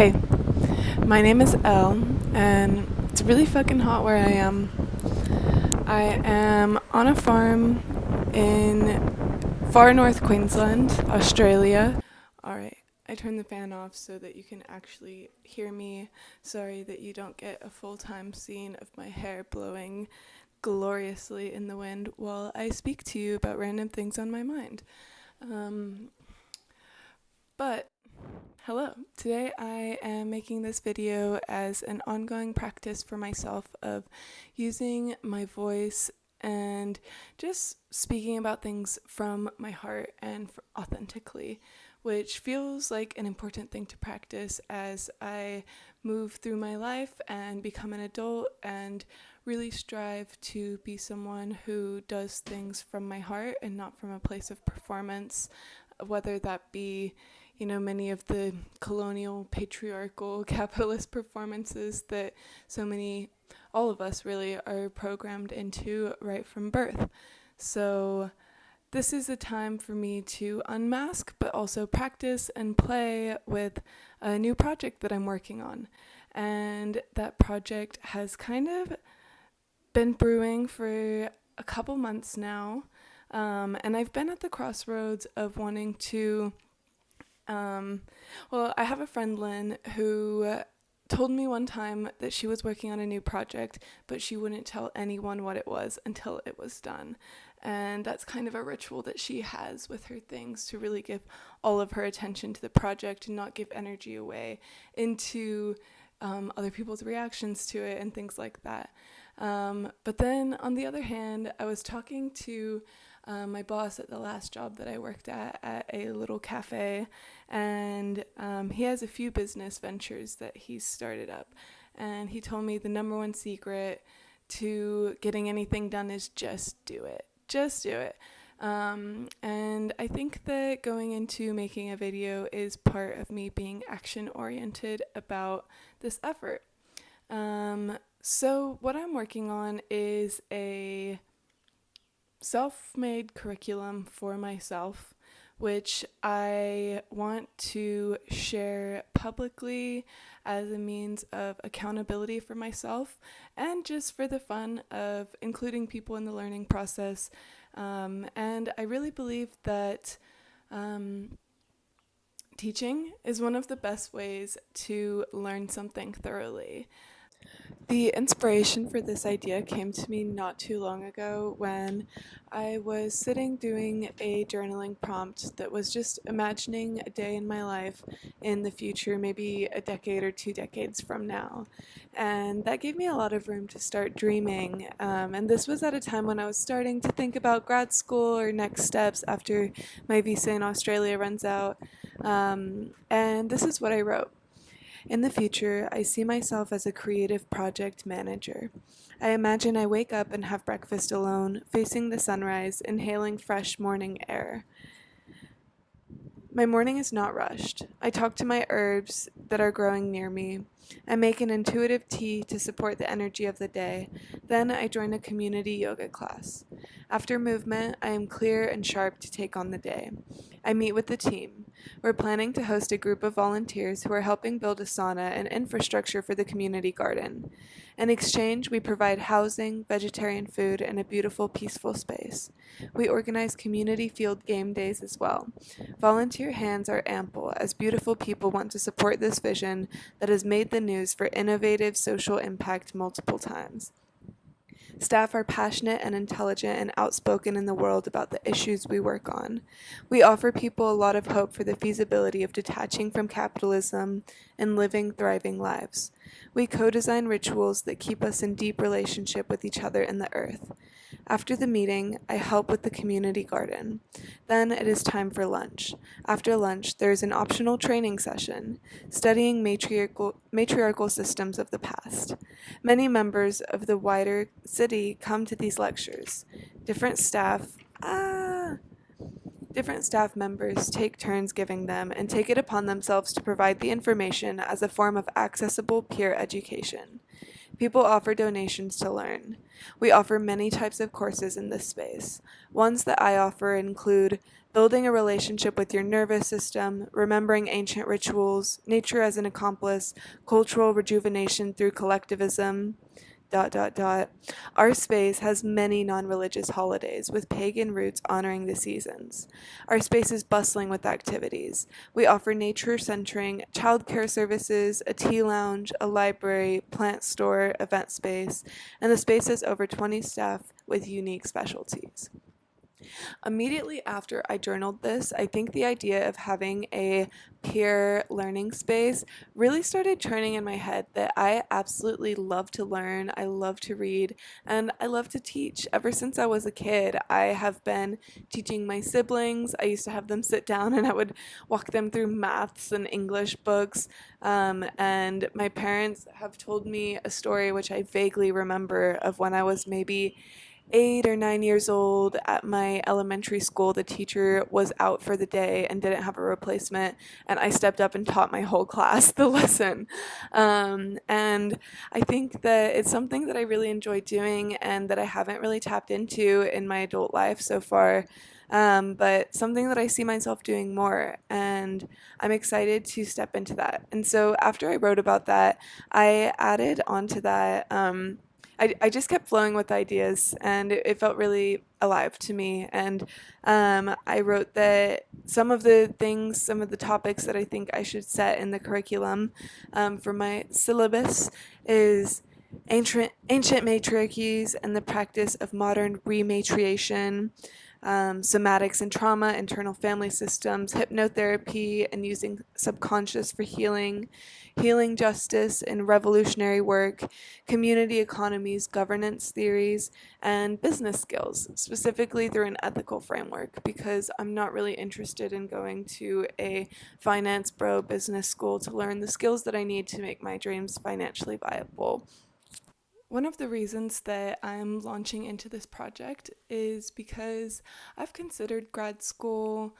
Hey, my name is Elle, and it's really fucking hot where I am. I am on a farm in far north Queensland, Australia. Alright, I turned the fan off so that you can actually hear me. Sorry that you don't get a full-time scene of my hair blowing gloriously in the wind while I speak to you about random things on my mind. Um, but Hello. Today I am making this video as an ongoing practice for myself of using my voice and just speaking about things from my heart and authentically, which feels like an important thing to practice as I move through my life and become an adult and really strive to be someone who does things from my heart and not from a place of performance, whether that be many of the colonial, patriarchal, capitalist performances that all of us really are programmed into right from birth. So this is a time for me to unmask, but also practice and play with a new project that I'm working on. And that project has kind of been brewing for a couple months now. And I've been at the crossroads of wanting to I have a friend, Lynn, who told me one time that she was working on a new project, but she wouldn't tell anyone what it was until it was done. And that's kind of a ritual that she has with her things, to really give all of her attention to the project and not give energy away into other people's reactions to it and things like that. But then on the other hand, I was talking to my boss at the last job that I worked at a little cafe, and he has a few business ventures that he's started up. And he told me the number one secret to getting anything done is just do it. Just do it. And I think that going into making a video is part of me being action-oriented about this effort. So what I'm working on is a self-made curriculum for myself, which I want to share publicly as a means of accountability for myself and just for the fun of including people in the learning process. And I really believe that teaching is one of the best ways to learn something thoroughly. The inspiration for this idea came to me not too long ago when I was sitting doing a journaling prompt that was just imagining a day in my life in the future, maybe a decade or 2 decades from now. And that gave me a lot of room to start dreaming. And this was at a time when I was starting to think about grad school or next steps after my visa in Australia runs out. And this is what I wrote. In the future, I see myself as a creative project manager. I imagine I wake up and have breakfast alone, facing the sunrise, inhaling fresh morning air. My morning is not rushed. I talk to my herbs that are growing near me. I make an intuitive tea to support the energy of the day. Then I join a community yoga class. After movement, I am clear and sharp to take on the day. I meet with the team. We're planning to host a group of volunteers who are helping build a sauna and infrastructure for the community garden. In exchange, we provide housing, vegetarian food, and a beautiful, peaceful space. We organize community field game days as well. Volunteer hands are ample, as beautiful people want to support this vision that has made the news for innovative social impact multiple times. Staff are passionate and intelligent and outspoken in the world about the issues we work on. We offer people a lot of hope for the feasibility of detaching from capitalism and living thriving lives. We co-design rituals that keep us in deep relationship with each other and the earth. After the meeting, I help with the community garden. Then it is time for lunch. After lunch, there is an optional training session, studying matriarchal systems of the past. Many members of the wider city come to these lectures. Different staff members take turns giving them and take it upon themselves to provide the information as a form of accessible peer education. People offer donations to learn. We offer many types of courses in this space. Ones that I offer include building a relationship with your nervous system, remembering ancient rituals, nature as an accomplice, cultural rejuvenation through collectivism, dot dot dot. Our space has many non-religious holidays with pagan roots honoring the seasons. Our space is bustling with activities. We offer nature-centering childcare services, a tea lounge, a library, plant store, event space, and the space has over 20 staff with unique specialties. Immediately after I journaled this, I think the idea of having a peer learning space really started churning in my head that I absolutely love to learn, I love to read, and I love to teach. Ever since I was a kid, I have been teaching my siblings. I used to have them sit down and I would walk them through maths and English books. And my parents have told me a story which I vaguely remember of when I was maybe 8 or 9 years old at my elementary school. The teacher was out for the day and didn't have a replacement, and I stepped up and taught my whole class the lesson. And I think that it's something that I really enjoy doing and that I haven't really tapped into in my adult life so far. But something that I see myself doing more, and I'm excited to step into that. And so after I wrote about that, I added onto that. I just kept flowing with ideas, and it felt really alive to me. And I wrote that some of the things, some of the topics that I think I should set in the curriculum for my syllabus is ancient matriarchies and the practice of modern rematriation, somatics and trauma, internal family systems, hypnotherapy and using subconscious for healing, healing justice and revolutionary work, community economies, governance theories, and business skills, specifically through an ethical framework, because I'm not really interested in going to a finance bro business school to learn the skills that I need to make my dreams financially viable. One of the reasons that I'm launching into this project is because I've considered grad school.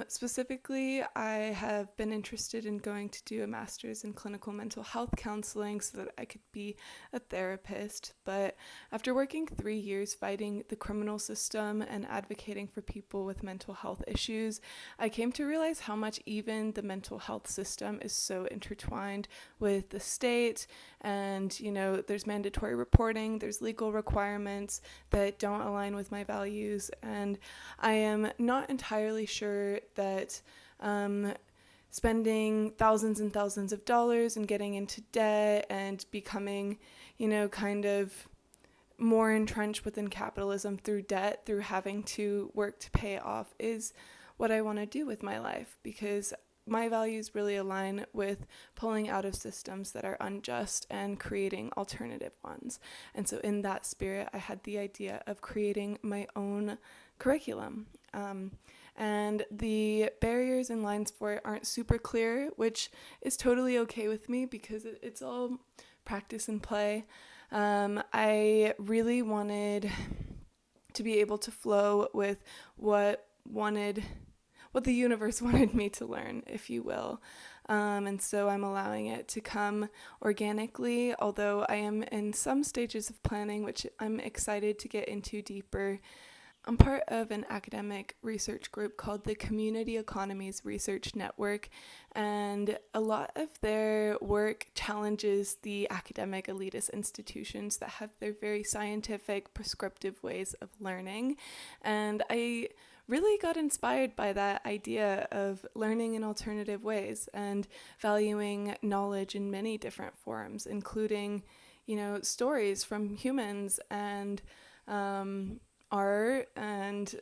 Specifically, I have been interested in going to do a master's in clinical mental health counseling so that I could be a therapist. But after working 3 years fighting the criminal system and advocating for people with mental health issues, I came to realize how much even the mental health system is so intertwined with the state. And there's mandatory reporting, there's legal requirements that don't align with my values, and I am not entirely sure that spending thousands and thousands of dollars and getting into debt and becoming kind of more entrenched within capitalism through debt, through having to work to pay it off, is what I want to do with my life, because my values really align with pulling out of systems that are unjust and creating alternative ones. And so in that spirit, I had the idea of creating my own curriculum. And the barriers and lines for it aren't super clear, which is totally okay with me because it's all practice and play. I really wanted to be able to flow with what the universe wanted me to learn, if you will. And so I'm allowing it to come organically, although I am in some stages of planning, which I'm excited to get into deeper. I'm part of an academic research group called the Community Economies Research Network, and a lot of their work challenges the academic elitist institutions that have their very scientific, prescriptive ways of learning. And I really got inspired by that idea of learning in alternative ways and valuing knowledge in many different forms, including, stories from humans and art and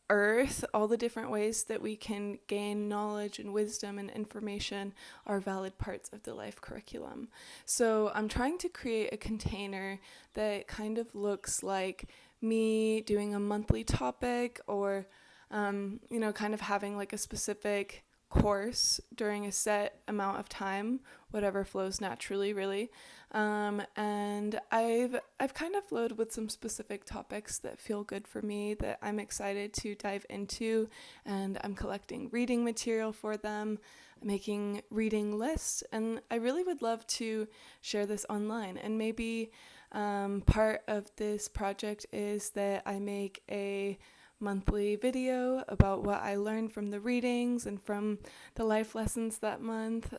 earth. All the different ways that we can gain knowledge and wisdom and information are valid parts of the life curriculum. So I'm trying to create a container that kind of looks like me doing a monthly topic, or kind of having like a specific course during a set amount of time, whatever flows naturally, really. And I've kind of flowed with some specific topics that feel good for me, that I'm excited to dive into, and I'm collecting reading material for them, making reading lists, and I really would love to share this online. And maybe part of this project is that I make a monthly video about what I learned from the readings and from the life lessons that month,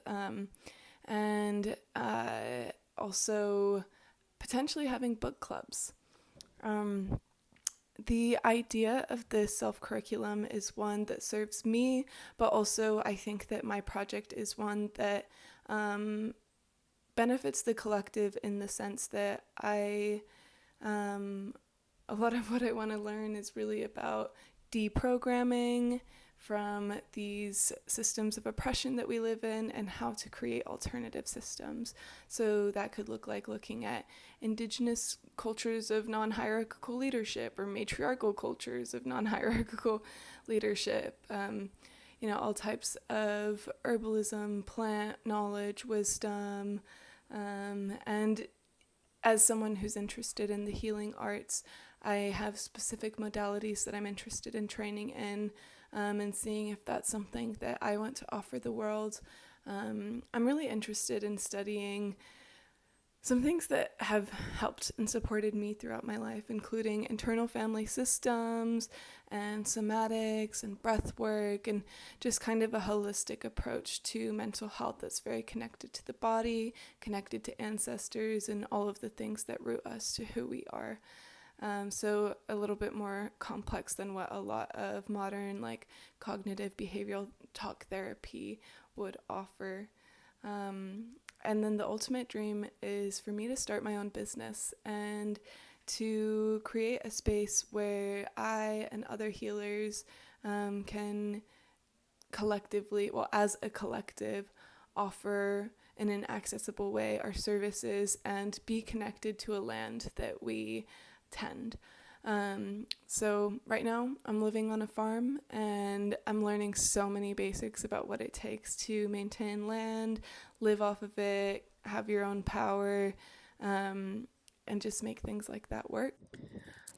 and also potentially having book clubs. Um, the idea of this self-curriculum is one that serves me, but also I think that my project is one that benefits the collective in the sense that a lot of what I want to learn is really about deprogramming from these systems of oppression that we live in and how to create alternative systems. So that could look like looking at indigenous cultures of non-hierarchical leadership or matriarchal cultures of non-hierarchical leadership. All types of herbalism, plant knowledge, wisdom, and as someone who's interested in the healing arts, I have specific modalities that I'm interested in training in, and seeing if that's something that I want to offer the world. I'm really interested in studying some things that have helped and supported me throughout my life, including internal family systems and somatics and breath work, and just kind of a holistic approach to mental health that's very connected to the body, connected to ancestors, and all of the things that root us to who we are. So a little bit more complex than what a lot of modern cognitive behavioral talk therapy would offer. And then the ultimate dream is for me to start my own business and to create a space where I and other healers can collectively, well, as a collective, offer in an accessible way our services and be connected to a land that we tend. So right now I'm living on a farm and I'm learning so many basics about what it takes to maintain land, live off of it, have your own power, and just make things like that work.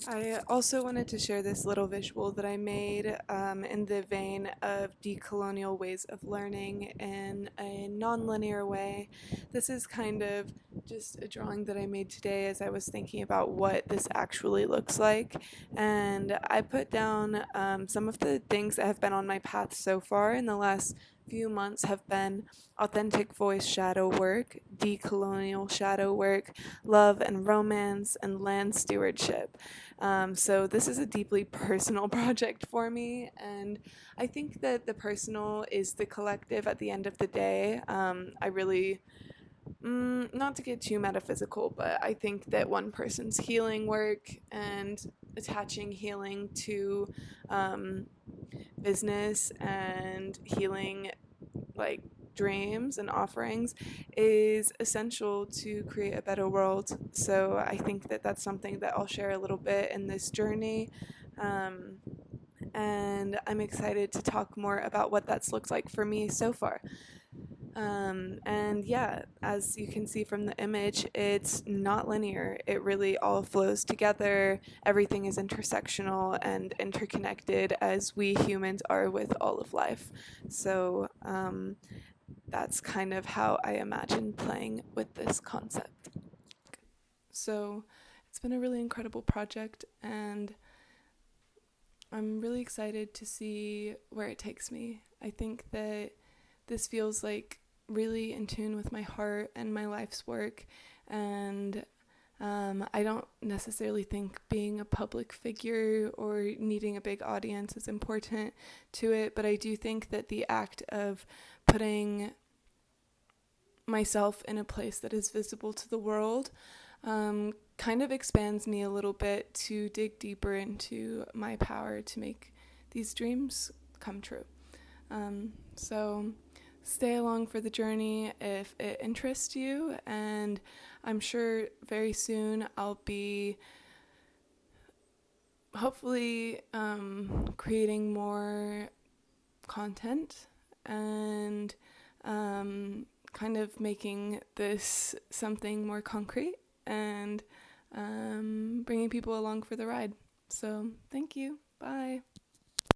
I also wanted to share this little visual that I made in the vein of decolonial ways of learning in a non-linear way. This is kind of just a drawing that I made today as I was thinking about what this actually looks like. And I put down some of the things that have been on my path so far in the last few months have been authentic voice shadow work, decolonial shadow work, love and romance, and land stewardship. So this is a deeply personal project for me, and I think that the personal is the collective at the end of the day. I really, not to get too metaphysical, but I think that one person's healing work and attaching healing to business and healing dreams and offerings is essential to create a better world. So I think that that's something that I'll share a little bit in this journey. And I'm excited to talk more about what that's looked like for me so far. And yeah, as you can see from the image, it's not linear. It really all flows together. Everything is intersectional and interconnected as we humans are with all of life. So that's kind of how I imagine playing with this concept. So it's been a really incredible project, and I'm really excited to see where it takes me. I think that this feels like really in tune with my heart and my life's work, and I don't necessarily think being a public figure or needing a big audience is important to it, but I do think that the act of putting myself in a place that is visible to the world kind of expands me a little bit to dig deeper into my power to make these dreams come true. So stay along for the journey if it interests you, and I'm sure very soon I'll be hopefully creating more content and kind of making this something more concrete and bringing people along for the ride. So thank you. Bye.